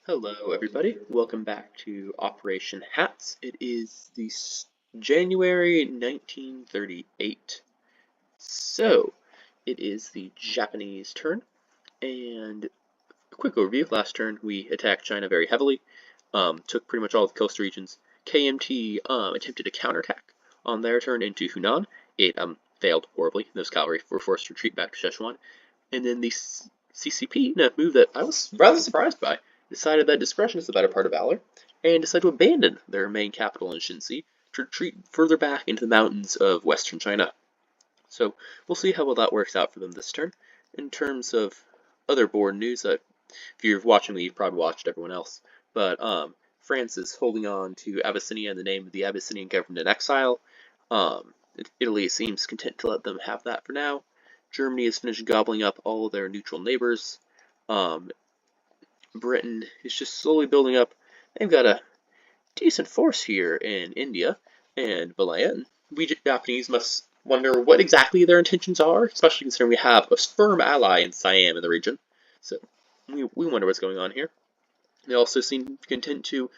Hello, everybody. Welcome back to Operation Hats. It is January 1938. So, it is the Japanese turn, and a quick overview. Last turn, we attacked China very heavily, took pretty much all the coastal regions. KMT attempted a counterattack on their turn into Hunan. It failed horribly. Those cavalry were forced to retreat back to Szechuan. And then the CCP, in a move that I was rather surprised by, decided that discretion is the better part of valor, and decided to abandon their main capital in Shinsi to retreat further back into the mountains of western China. So we'll see how well that works out for them this turn. In terms of other board news, if you're watching me, you've probably watched everyone else. But France is holding on to Abyssinia in the name of the Abyssinian government in exile. Italy seems content to let them have that for now. Germany has finished gobbling up all of their neutral neighbors. Um, Britain is just slowly building up. They've got a decent force here in India and Malaya. And we Japanese must wonder what exactly their intentions are, especially considering we have a firm ally in Siam in the region. So we wonder what's going on here. They also seem content to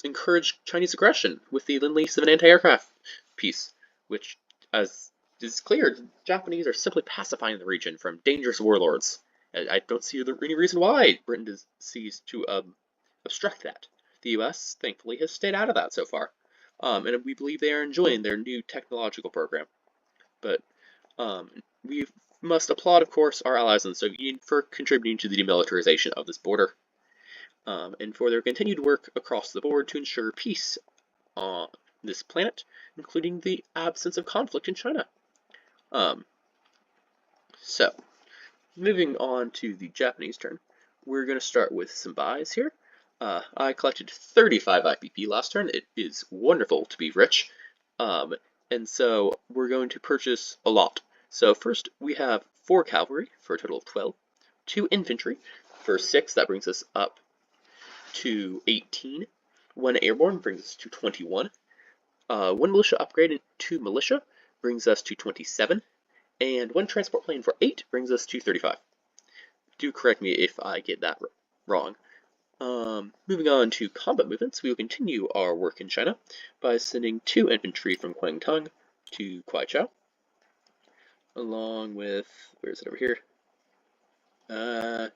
encourage Chinese aggression with the lend-lease of an anti-aircraft piece, which, as is clear, the Japanese are simply pacifying the region from dangerous warlords. I don't see any reason why Britain sees to obstruct that. The U.S., thankfully, has stayed out of that so far, and we believe they are enjoying their new technological program. But we must applaud, of course, our allies in the Soviet Union for contributing to the demilitarization of this border, and for their continued work across the board to ensure peace on this planet, including the absence of conflict in China. Um, so, moving on to the Japanese turn, we're going to start with some buys here. I collected 35 IPP last turn. It is wonderful to be rich. And so we're going to purchase a lot. So first we have 4 cavalry for a total of 12, 2 infantry for 6, that brings us up to 18, 1 airborne brings us to 21, 1 militia upgrade and 2 militia brings us to 27, and 1 transport plane for 8 brings us to 35. Do correct me if I get that wrong. Moving on to combat movements, we will continue our work in China by sending 2 infantry from Kwangtung to Kwaichou, along with, where is it over here? Yeah.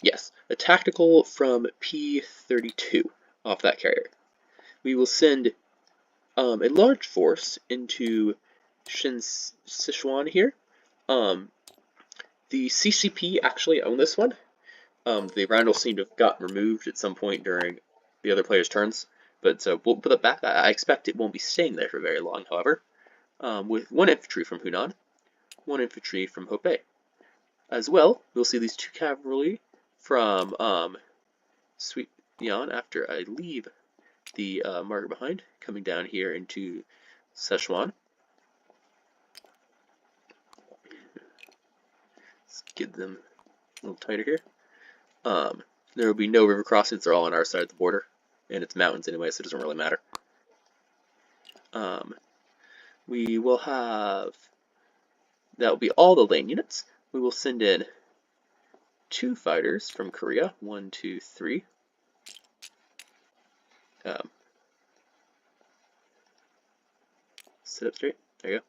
Yes, a tactical from P-32 off that carrier. We will send a large force into Sichuan here. The CCP actually own this one. The roundel seemed to have gotten removed at some point during the other players' turns, but so we'll put it back. I expect it won't be staying there for very long, however. With 1 infantry from Hunan, 1 infantry from Hopei. As well, we'll see these 2 cavalry from Sweet Yan after I leave the marker behind, coming down here into Sichuan. Let's get them a little tighter here. There will be no river crossings, they're all on our side of the border, and it's mountains anyway, so it doesn't really matter. We will have, that will be all the lane units. We will send in 2 fighters from Korea, 1, 2, 3. Sit up straight, there you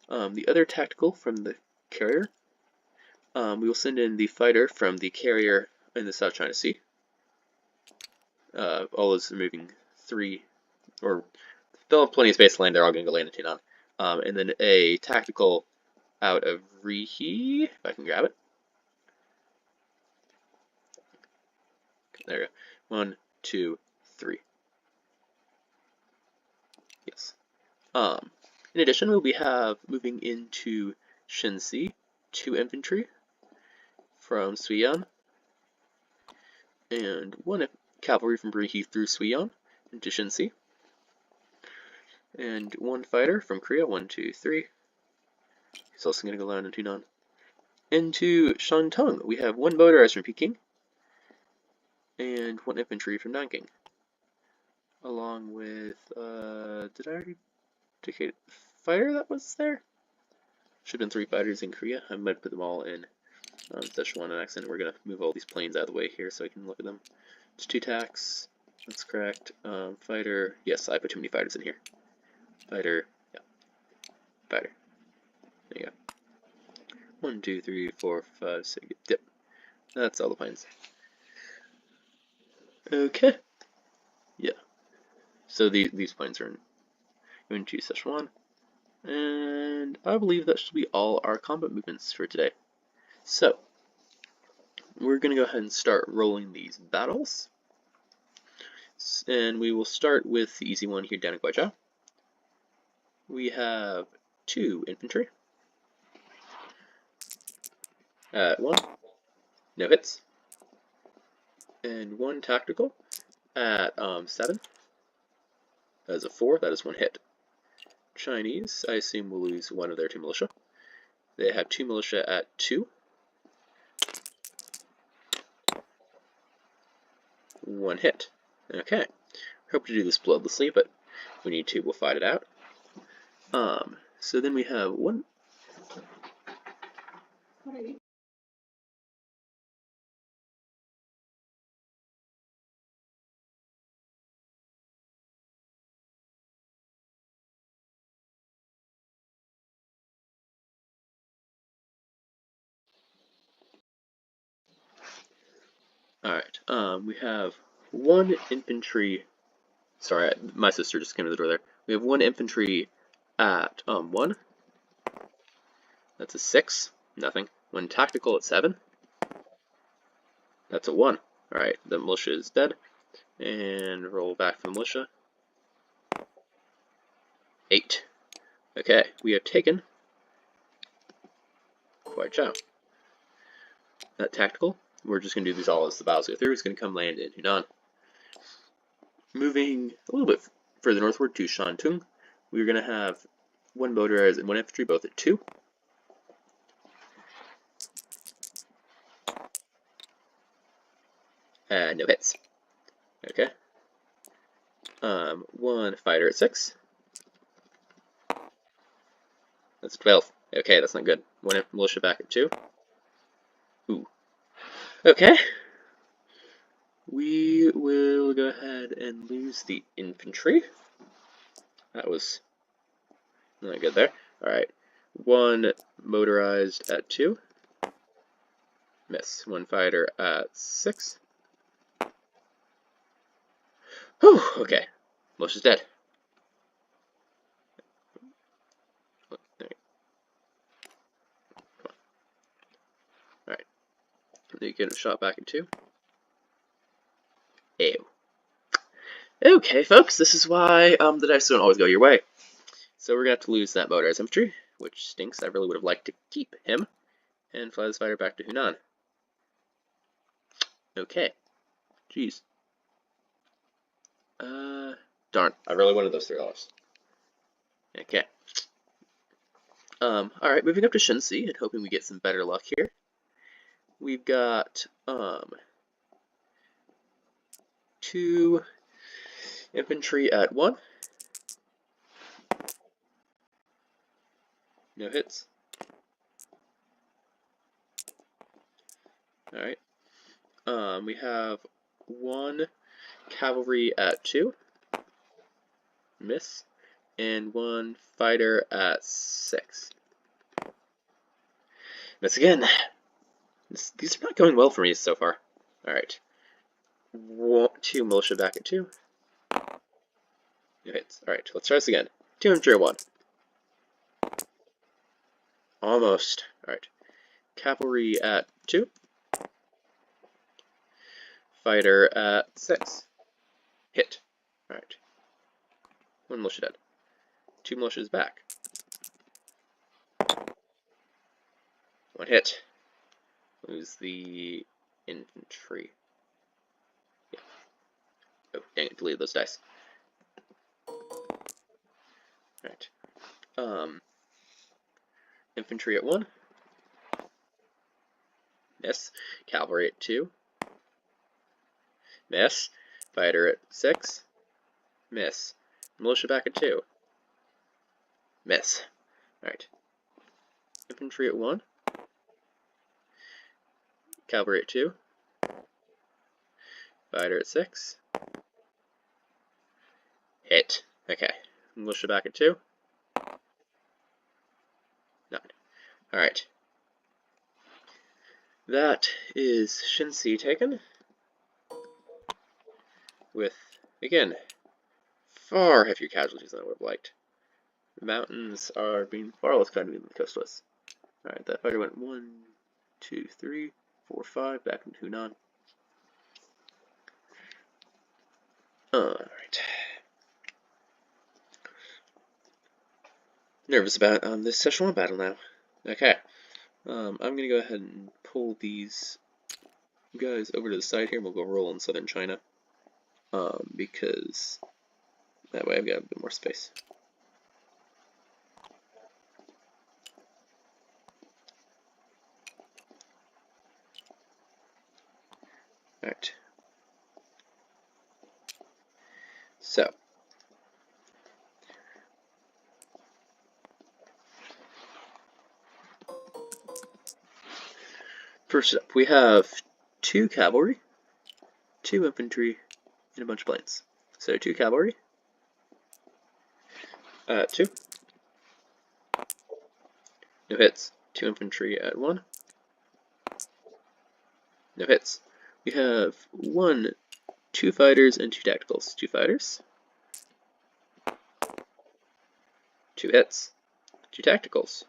go. The other tactical from the carrier, we will send in the fighter from the carrier in the South China Sea. All those are moving 3, or they'll have plenty of space to land, they're all going to go land in Tainan. And then a tactical out of Rihi, if I can grab it. There we go. 1, 2, 3. Yes. In addition, we'll have moving into Shensi, 2 infantry from Suiyang, and 1 cavalry from Rihi through Suiyang into Shensi, and 1 fighter from Korea, 1, 2, 3. He's also going to go land in Tainan. Into Shantung, we have 1 motorized from Peking, and 1 infantry from Nanking, along with, did I already indicate fighter that was there? Should have been 3 fighters in Korea. I might put them all in Session 1 an accident. We're going to move all these planes out of the way here so I can look at them. It's 2 tacks. That's correct. Fighter. Yes, I put too many fighters in here. Fighter. Yeah. Fighter. There you go. 1, 2, 3, 4, 5, 6. Yep. That's all the planes. Okay. Yeah. So these planes are into Session 1. And I believe that should be all our combat movements for today. So, we're going to go ahead and start rolling these battles. And we will start with the easy one here down in Guizhou. We have 2 infantry. At 1, no hits. And 1 tactical at 7. That is a 4, that is 1 hit. Chinese, I assume, will lose 1 of their 2 militia. They have 2 militia at 2. 1 hit. Okay. Hope to do this bloodlessly, but if we need to, we'll fight it out. So then we have 1. Alright, we have 1 infantry. Sorry, my sister just came to the door there. We have 1 infantry at 1. That's a 6. Nothing. 1 tactical at 7. That's a 1. Alright, the militia is dead. And roll back for the militia. 8. Okay, we have taken Guizhou. That tactical. We're just going to do these all as the battles go through. It's going to come land in Hunan. Moving a little bit further northward to Shantung, we're going to have 1 motorized and 1 infantry, both at 2. And no hits. Okay. 1 fighter at 6. That's 12. Okay, that's not good. 1 militia back at 2. Ooh. Okay. We will go ahead and lose the infantry. That was not good there. Alright. 1 motorized at 2. Miss. 1 fighter at 6. Whew, okay. Militia's dead. Alright. They get a shot back at 2. Ew. Okay, folks, this is why the dice don't always go your way. So we're going to have to lose that motorized infantry, which stinks. I really would have liked to keep him, and fly this fighter back to Hunan. Okay. Jeez. Darn. I really wanted those $3. Okay. Alright, moving up to Shensi and hoping we get some better luck here. We've got, 2 infantry at 1. No hits. Alright. We have 1 cavalry at 2. Miss. And 1 fighter at 6. Miss again. These are not going well for me so far. Alright. 2 militia back at 2. No hits. Alright, let's try this again. 2 infantry at 1. Almost. Alright. Cavalry at 2. Fighter at 6. Hit. Alright. 1 militia dead. 2 militias back. 1 hit. Lose the infantry. Yeah. Oh, dang it, deleted those dice. Alright. Infantry at 1. Miss. Cavalry at 2. Miss. Fighter at 6. Miss. Militia back at 2. Miss. Alright. Infantry at 1. cavalry at 2, fighter at 6, hit. Okay, militia back at 2, 9. Alright. That is Shinsi taken, with, again, far heavier casualties than I would have liked. The mountains are being far less kind than the coast was. Alright, that fighter went 1, 2, 3, 4, 5, back into Hunan. Alright. Nervous about this Szechuan battle now. Okay. I'm going to go ahead and pull these guys over to the side here, and we'll go roll in southern China. Because that way I've got a bit more space. Alright. So. First up, we have 2 cavalry, 2 infantry, and a bunch of planes. So 2 cavalry, 2. No hits. 2 infantry at 1. No hits. We have 1, 2 fighters, and 2 tacticals. 2 fighters. 2 hits. 2 tacticals.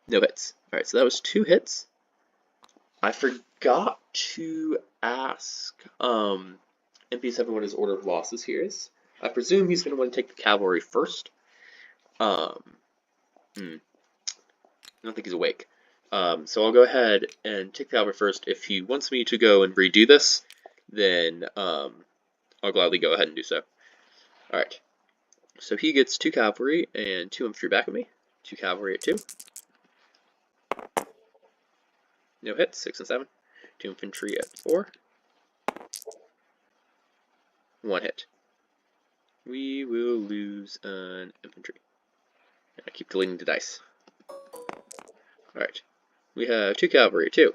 No hits. Alright, so that was 2 hits. I forgot to ask MP7 what his order of losses here is. I presume he's going to want to take the cavalry first. I don't think he's awake. So I'll go ahead and take the cavalry first. If he wants me to go and redo this, then I'll gladly go ahead and do so. Alright. So he gets 2 cavalry and 2 infantry back at me. 2 cavalry at 2. No hits, 6 and 7. 2 infantry at 4. 1 hit. We will lose an infantry. I keep deleting the dice. Alright. We have 2 cavalry at 2.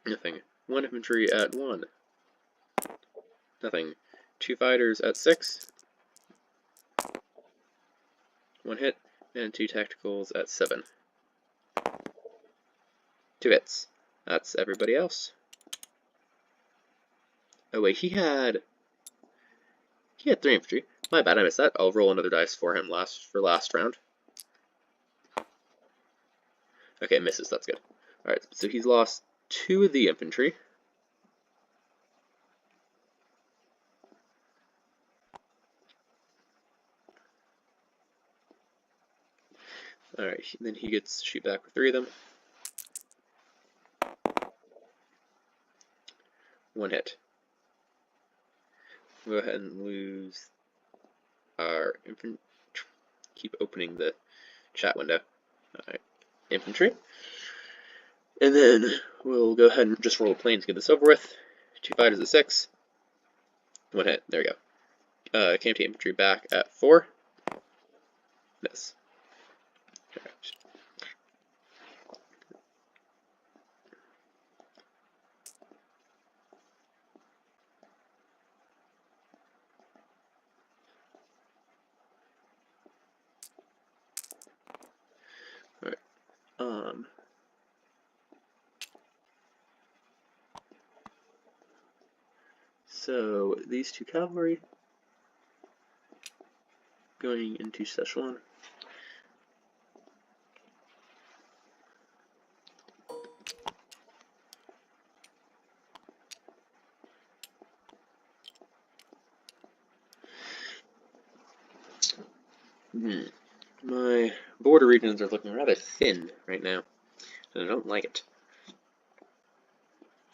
Nothing. 1 infantry at 1. Nothing. 2 fighters at 6. 1 hit. And 2 tacticals at 7. 2 hits. That's everybody else. Oh wait, he had 3 infantry. My bad, I missed that. I'll roll another dice for him last round. Okay, misses, that's good. Alright, so he's lost 2 of the infantry. Alright, then he gets shoot back with 3 of them. 1 hit. We'll go ahead and lose our infantry. Keep opening the chat window. Alright, infantry. And then we'll go ahead and just roll a plane to get this over with. 2 fighters at 6. 1 hit. There we go. KMT infantry back at 4. Miss. Alright. So these 2 cavalry going into Szechuan. My border regions are looking rather thin right now, and I don't like it.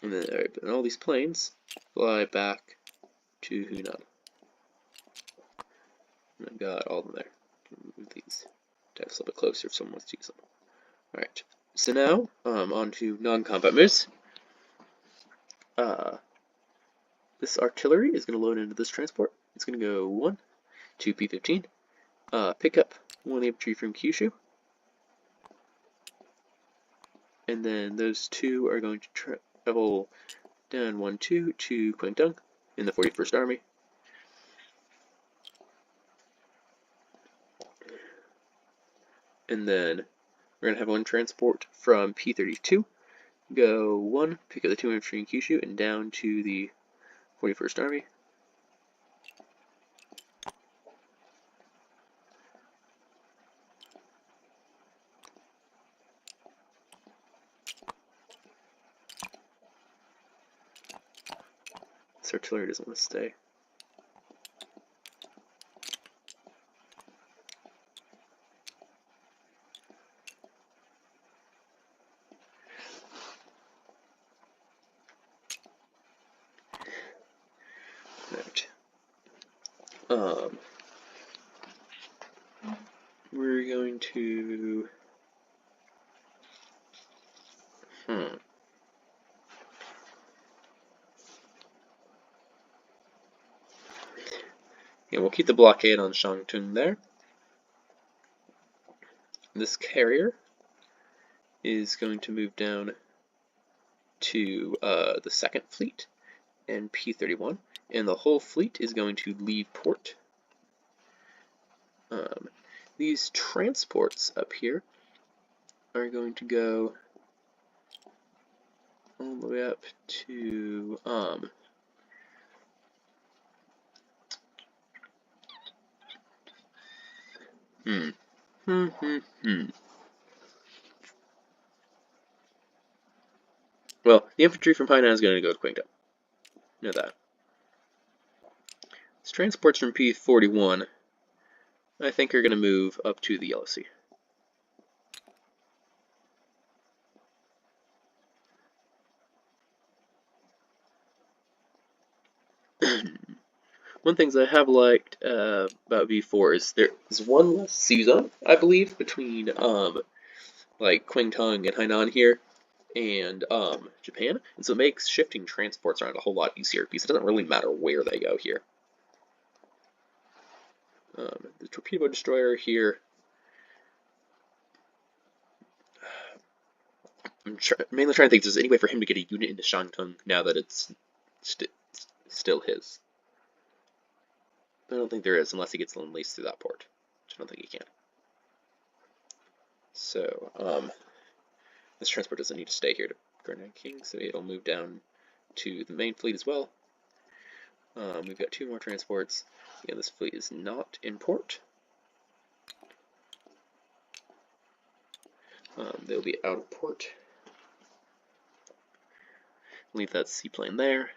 And then and all these planes fly back to Hunan. And I've got all of them there. Move these decks a little bit closer if someone wants to use them. Alright, so now on to non-combat moves. This artillery is going to load into this transport. It's going to go 1, 2 P-15, pick up 1 infantry from Kyushu, and then those two are going to travel down 1-2 to Kwangtung in the 41st Army. And then we're going to have one transport from P32 go 1, pick up the 2 infantry in Kyushu, and down to the 41st Army. This artillery doesn't want to stay. Right. We're going to yeah, we'll keep the blockade on Shantung there. This carrier is going to move down to the 2nd Fleet and P31, and the whole fleet is going to leave port. These transports up here are going to go all the way up to Well, the infantry from Hainan is going to go to Qingdao. Know that. These transports from P41, I think, are going to move up to the Yellow Sea. One thing I have liked about V4 is there's one less sea zone, I believe, between like Qingdao and Hainan here and Japan, and so it makes shifting transports around a whole lot easier because it doesn't really matter where they go here. The torpedo destroyer here, I'm mainly trying to think if there's any way for him to get a unit into Shantung now that it's still his. I don't think there is, unless he gets laced through that port, which I don't think he can. So, this transport doesn't need to stay here to Grand King, so it'll move down to the main fleet as well. We've got 2 more transports. Again, this fleet is not in port. They'll be out of port. Leave that seaplane there.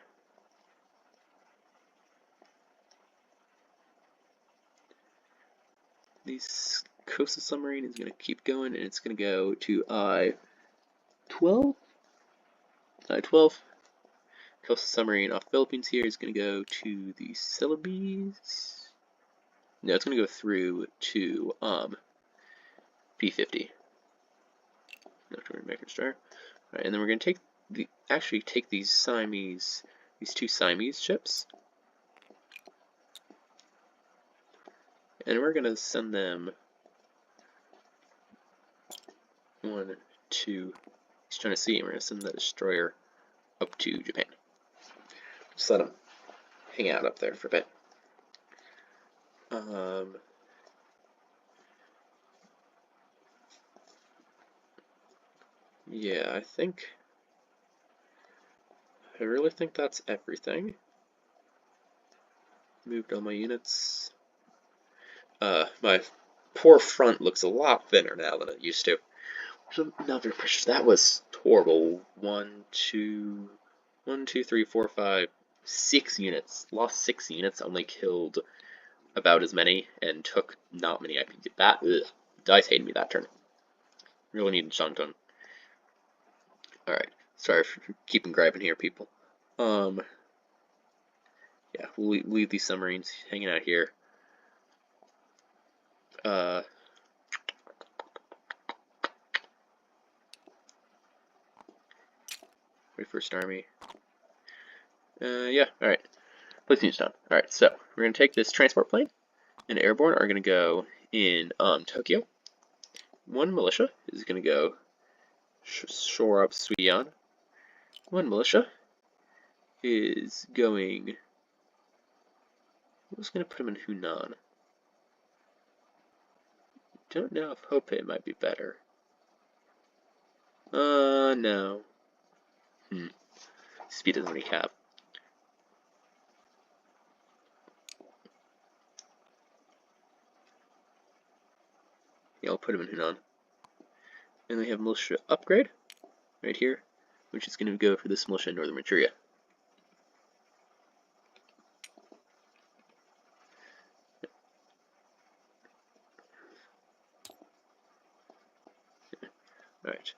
This coastal submarine is going to keep going, and it's going to go to I-12. I-12. Coastal submarine off Philippines here is going to go to the Celebes. No, it's going to go through to P50. Alright, and then we're going to take these two Siamese ships, and we're going to send them one, two. He's trying to see, and we're going to send the destroyer up to Japan. Just let them hang out up there for a bit. Yeah, I really think that's everything. Moved all my units. My poor front looks a lot thinner now than it used to. So not very precious. That was horrible. 1, 2, 3, 4, 5, 6 units. Lost 6 units. Only killed about as many and took not many IPs. That dice hated me that turn. Really needed Shantung. Alright, sorry for keeping griping here, people. Yeah, we'll leave these submarines hanging out here. 41st Army. Yeah, alright. Place units down. Alright, so we're going to take this transport plane, and airborne are going to go in Tokyo. One militia is going to go shore up Suiyan. One militia is going. I was going to put him in Hunan. Don't know if Hope might be better. No. Speed doesn't really have. Yeah, I'll put him in Hunan. And we have militia upgrade right here, which is going to go for this militia in Northern Manchuria. Alright,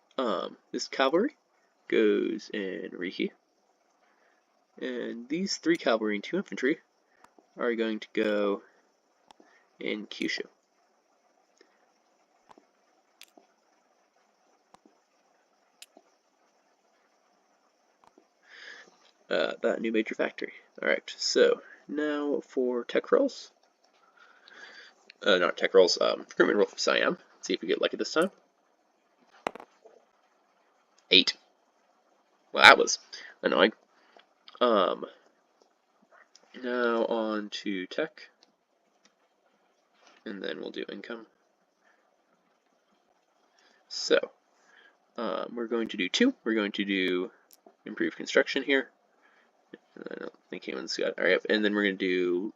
this cavalry goes in Riki. And these 3 cavalry and 2 infantry are going to go in Kyushu. That new major factory. Alright, so now for tech rolls. Not tech rolls, recruitment roll for Siam. Let's see if we get lucky this time. 8. Well, that was annoying. Now on to tech. And then we'll do income. So, we're going to do 2. We're going to do improved construction here. I don't think anyone's got. Alright, and then we're going to do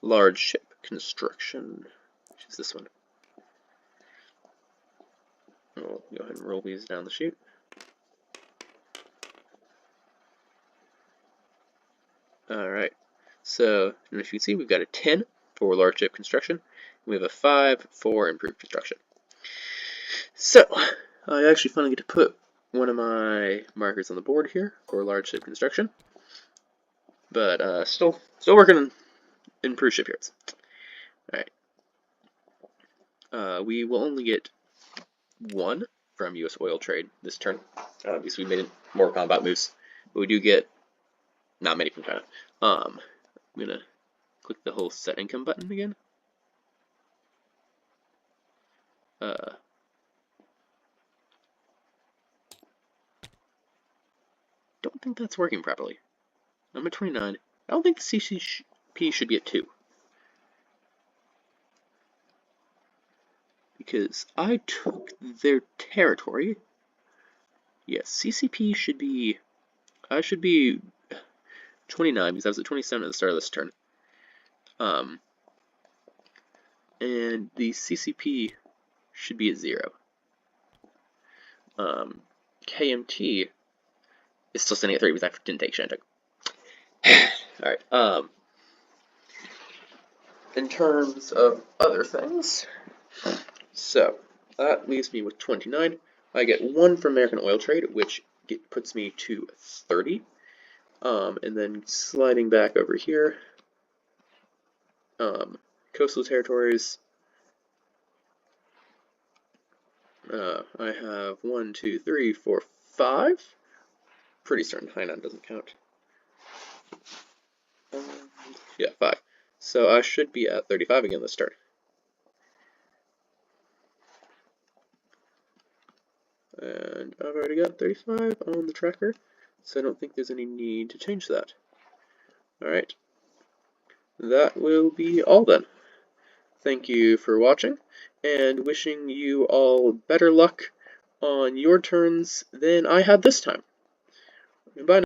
large ship construction, which is this one. We'll go ahead and roll these down the chute. Alright, so as you can see, we've got a 10 for large ship construction. We have a 5 for improved construction. So, I actually finally get to put one of my markers on the board here for large ship construction. But still working on improved shipyards. Alright. We will only get 1 from U.S. oil trade this turn, because we made more combat moves. But we do get not many from China. I'm gonna click the whole set income button again. Don't think that's working properly. I'm at 29. I don't think the CCP should be at 2. Because I took their territory. Yes, CCP should be. I should be 29 because I was at 27 at the start of this turn. And the CCP should be at 0. KMT is still standing at 3 because I didn't take Shantung. Alright, in terms of other things, so that leaves me with 29. I get 1 from American Oil Trade, which puts me to 30. And then sliding back over here, coastal territories, I have 1, 2, 3, 4, 5. Pretty certain Hainan doesn't count. Yeah, 5. So I should be at 35 again this turn. And I've already got 35 on the tracker, so I don't think there's any need to change that. Alright, that will be all then. Thank you for watching, and wishing you all better luck on your turns than I had this time. Bye now.